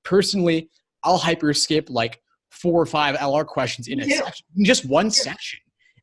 personally, I'll hyper skip like 4 or 5 LR questions in a section, in just one section.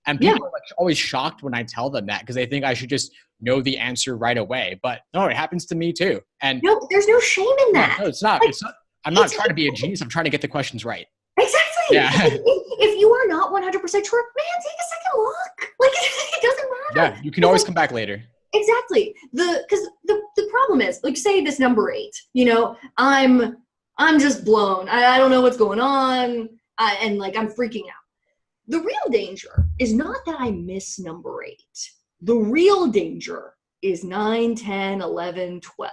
And people are like always shocked when I tell them that because they think I should just know the answer right away. But no, it happens to me too. And no, there's no shame in that. No, it's not. Like, it's not. I'm not trying to be a genius. I'm trying to get the questions right. Exactly. Yeah. If you are not 100% sure, man, take a second look. Like, it doesn't matter. Yeah, you can always come back later. Exactly. Because the problem is, like, say this number 8. You know, I'm just blown. I don't know what's going on, and like I'm freaking out. The real danger is not that I miss number 8. The real danger is 9, 10, 11, 12.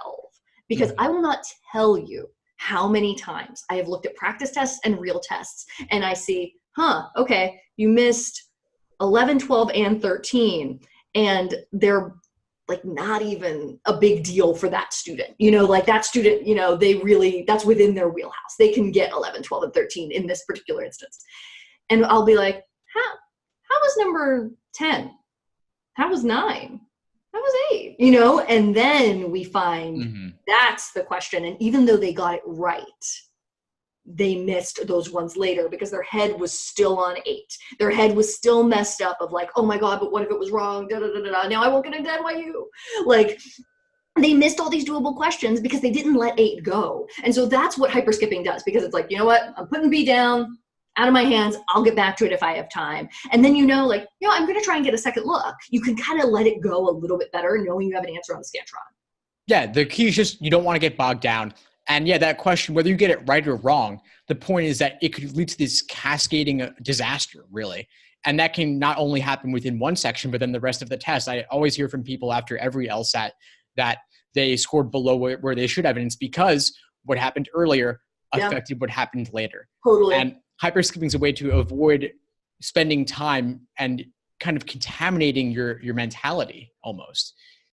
Because I will not tell you how many times I have looked at practice tests and real tests, and I see, okay, you missed 11, 12, and 13, and they're like not even a big deal for that student. You know, like that student, you know, that's within their wheelhouse. They can get 11, 12, and 13 in this particular instance. And I'll be like, how was number 10? How was 9? How was 8? You know, and then we find that's the question. And even though they got it right, they missed those ones later because their head was still on 8. Their head was still messed up of like, oh my God, but what if it was wrong? Da, da, da, da. Now I won't get into NYU. Like, they missed all these doable questions because they didn't let 8 go. And so that's what hyperskipping does, because it's like, you know what? I'm putting B down, out of my hands. I'll get back to it if I have time. And then, you know, like, you know, I'm going to try and get a second look. You can kind of let it go a little bit better knowing you have an answer on the Scantron. Yeah, the key is just you don't want to get bogged down. And yeah, that question, whether you get it right or wrong, the point is that it could lead to this cascading disaster, really. And that can not only happen within one section, but then the rest of the test. I always hear from people after every LSAT that they scored below where they should have. And it's because what happened earlier affected what happened later. Totally. And hyperskipping is a way to avoid spending time and kind of contaminating your mentality almost.